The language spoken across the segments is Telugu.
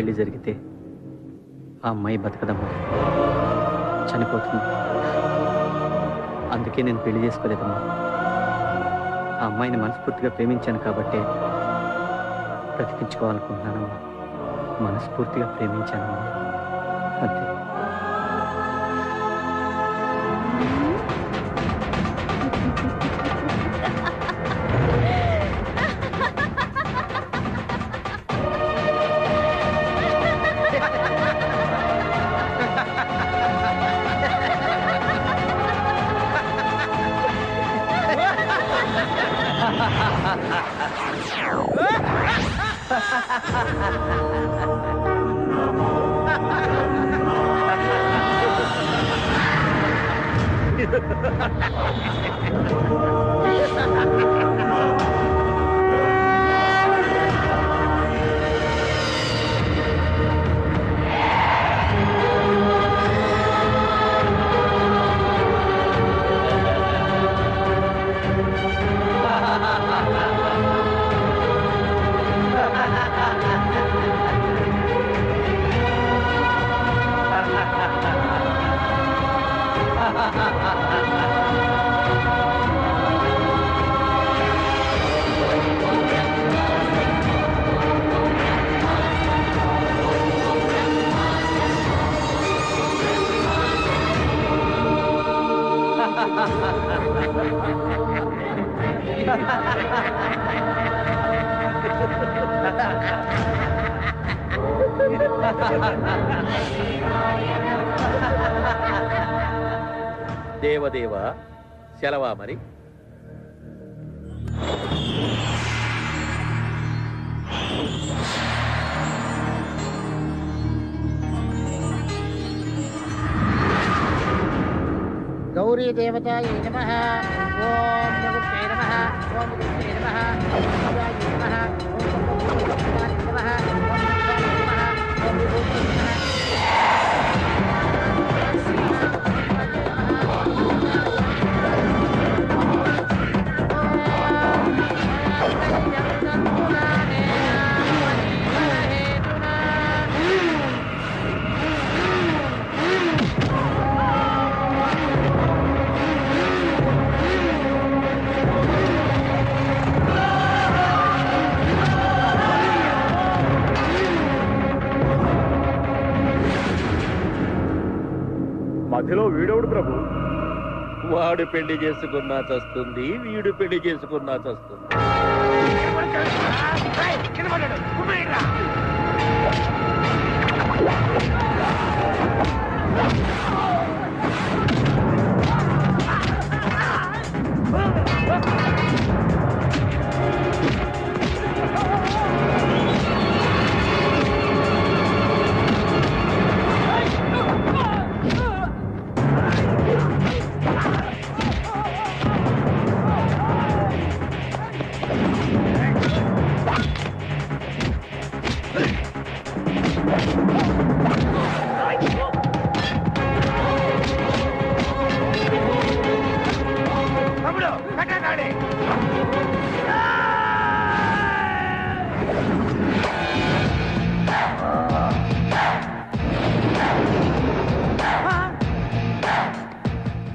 పెళ్లి జరిగితే ఆ అమ్మాయి బతకదమ్మా, చనిపోతుంది. అందుకే నేను పెళ్లి చేసుకోలేదమ్మా. ఆ అమ్మాయిని మనస్ఫూర్తిగా ప్రేమించాను కాబట్టే బ్రతికించుకోవాలనుకుంటున్నానమ్మా. మనస్ఫూర్తిగా ప్రేమించానమ్మా, అంతే. దేవదేవా, సెలవా మరి? गौरी देवतायै नमः। ओम नमस्ते नमः। ओम नमस्ते नमः। ओम शिवाय नमः। ओम भगवान नमः। ओम शिवाय नमः। ओम विभूति नमः। మధ్యలో వీడవుడు ప్రభు. వాడు పెళ్లి చేసుకున్నా చస్తుంది, వీడు పెళ్లి చేసుకున్నా చస్తుంది.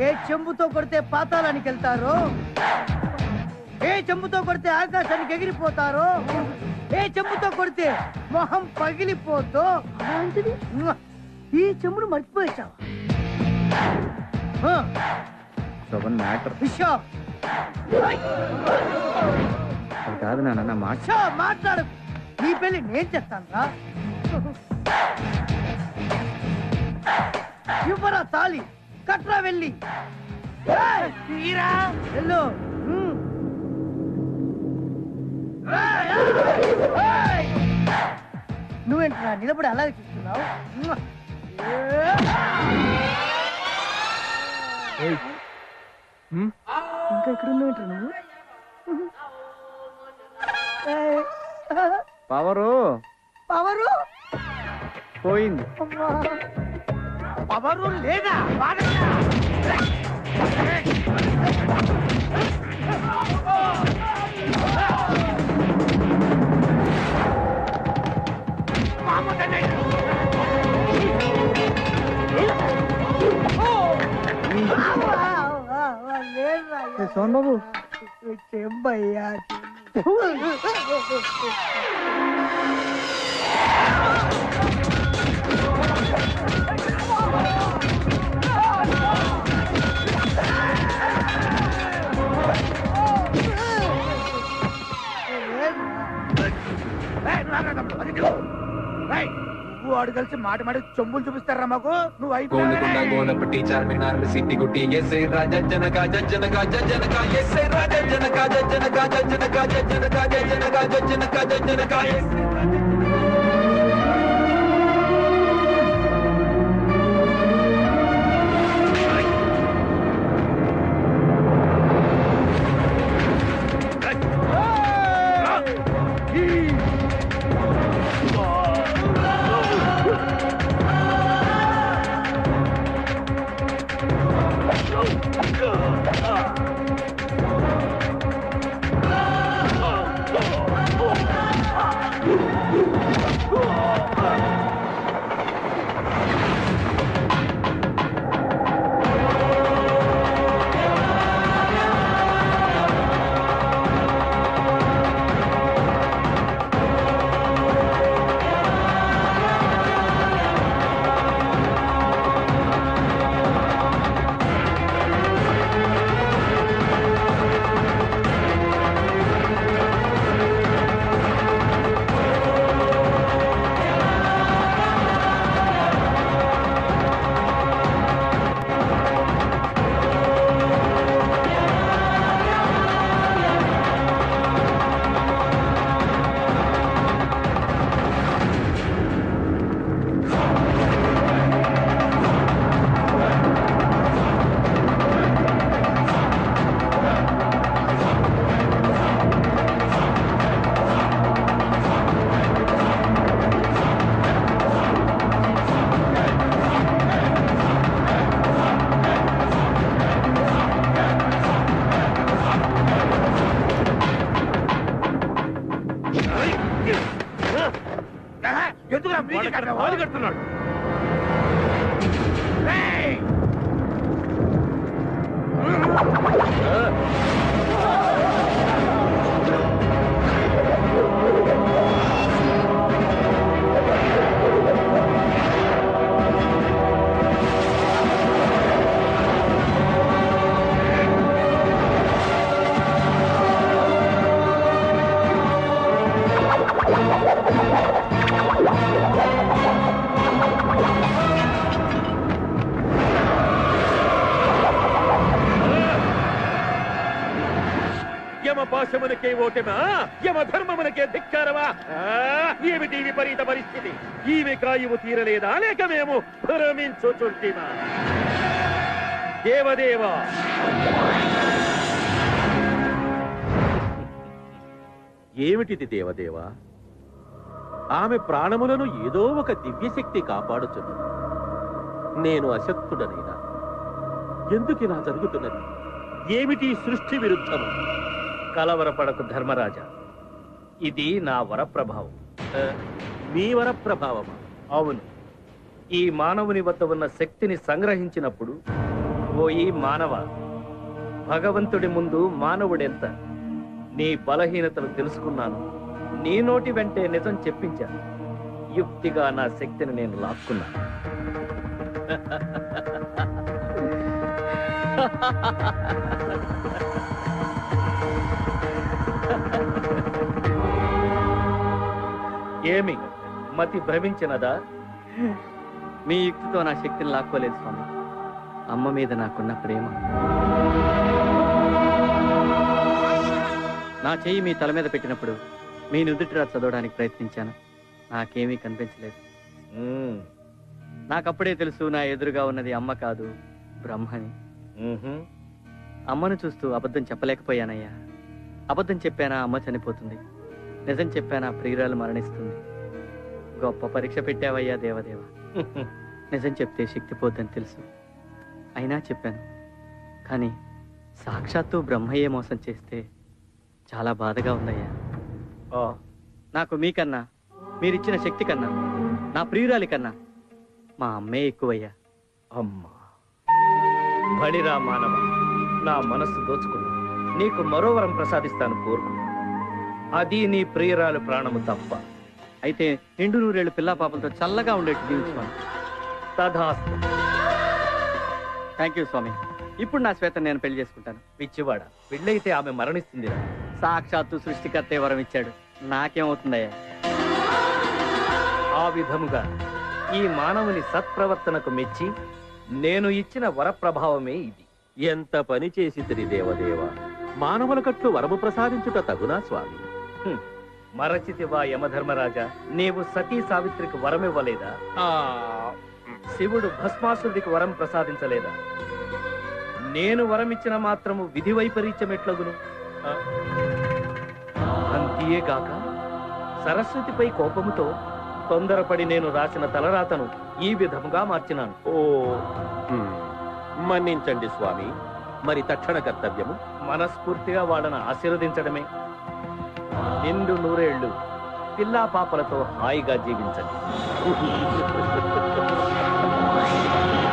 ఏ చెంబుతో కొడితే పాతాళానికి వెళ్తారో, ఏ చెంబుతో కొడితే ఆకాశానికి ఎగిరిపోతారో, ఏ చెంబుతో కొడితే మొహం పగిలిపోతో ఈ చెంబును మర్చిపోయావు. కాదు నాన్న, మాట్లాడు. నీ పెళ్లి నేను చేస్తాను రా. ఇవ్వరా తాళి, కట్రా వెళ్ళి వెళ్ళు. నువ్వేంట్రా నిలబడి అలాగే చూస్తున్నావు? ఇంకా ఇక్కడ నువ్వేంట్రా నువ్వు? పవరు పవరు పోయింది. పవరు లేదా? మామూలు సోన్ బాబు చెంబయ్యా వాడు కలిసి మాట మాట చెంబులు చూపిస్తారా మాకు నువ్వు గోనకొండ గోనపట్టి చార్మినార్ సిట్టి గుట్టి ఎస్ఐ రాజజనక జజనక జజనక ఎస్ఐ రాజజనక జజనక జజనక జజనక జజనక జజనక జజనక కడుతున్నాడు. యమపాశమునకే ఓటమా, యమధర్మమునకే ధిక్కారమా? ఏమిటి విపరీత పరిస్థితి? ఈమె కాయువు తీరలేదా, లేక మేము భ్రమించుచుంటిమా? దేవదేవా, ఏమిటిది దేవదేవా? ఆమె ప్రాణములను ఏదో ఒక దివ్యశక్తి కాపాడుచున్నది. నేను అశక్తుడనైనా ఎందుకిలా జరుగుతున్నది? ఏమిటి సృష్టి విరుద్ధము? కలవరపడకు ధర్మరాజా, ఇది నా వరప్రభావం. మీ వరప్రభావమా? అవును, ఈ మానవుని వద్ద ఉన్న శక్తిని సంగ్రహించినప్పుడు, ఓ ఈ మానవ, భగవంతుడి ముందు మానవుడెంత? నీ బలహీనతలు తెలుసుకున్నాను. నీ నోటి వెంటే నిజం చెప్పించాను. యుక్తిగా నా శక్తిని నేను లాక్కున్నాను. ఏమి మతి భ్రమించినదా? మీ యుక్తితో నా శక్తిని లాక్కోలేదు స్వామి. అమ్మ మీద నాకున్న ప్రేమ. నా చెయ్యి మీ తల మీద పెట్టినప్పుడు మీ నుదుటిరా చదవడానికి ప్రయత్నించాను. నాకేమీ కనిపించలేదు. నాకప్పుడే తెలుసు నా ఎదురుగా ఉన్నది అమ్మ కాదు, బ్రహ్మని. అమ్మను చూస్తూ అబద్ధం చెప్పలేకపోయానయ్యా. అబద్ధం చెప్పానా అమ్మ చనిపోతుంది, నిజం చెప్పానా ప్రియురాలు మరణిస్తుంది. గొప్ప పరీక్ష పెట్టావయ్యా దేవదేవ. నిజం చెప్తే శక్తి పోద్దని తెలుసు, అయినా చెప్పాను. కానీ సాక్షాత్తు బ్రహ్మయ్యే మోసం చేస్తే చాలా బాధగా ఉందయ్యా. నాకు మీకన్నా, మీరిచ్చిన శక్తి కన్నా, నా ప్రియురాలి కన్నా మా అమ్మే ఎక్కువయ్యా. అమ్మా, బలిరా మానవ, నా మనస్సు దోచుకున్నా నీకు మరో వరం ప్రసాదిస్తాను, కోరుకు. అది నీ ప్రియురాలు ప్రాణము తప్ప. అయితే నిండు నూరేళ్ళు పిల్లా పాపలతో చల్లగా ఉండేట్టు దీవించుకోండి. తథాస్తు. థ్యాంక్ యూ స్వామి. ఇప్పుడు నా శ్వేత నేను పెళ్లి చేసుకుంటాను. పిచ్చివాడ, పెళ్ళైతే ఆమె మరణిస్తుందిరా. సాక్షాత్తు సృష్టికర్తే వరం ఇచ్చాడు, నాకేమవుతుందయ్యా? ఆ విధముగా ఈ మానవుని సత్ప్రవర్తనకు మెచ్చి నేను ఇచ్చిన వరప్రభావమే ఇది. ఎంత పని చేసితిరి దేవదేవ. మానవుల కట్లు వరము ప్రసాదించుట తగునా స్వామి? మరచితివా యమధర్మరాజా, నీవు సతీ సావిత్రికి వరమివ్వలేదా? శివుడు భస్మాసురుడికి వరం ప్రసాదించలేదా? నేను వరమిచ్చిన మాత్రము విధి వైపరీత్యమెట్లగును? అంతేగాక సరస్వతిపై కోపముతో తొందరపడి నేను రాసిన తలరాతను ఈ విధముగా మార్చినాను. ఓ మన్నించండి స్వామి. మరి తక్షణ కర్తవ్యము? మనస్ఫూర్తిగా వాళ్ళను ఆశీర్వదించడమే. నిండు నూరేళ్లు పిల్లా పాపలతో హాయిగా జీవించండి.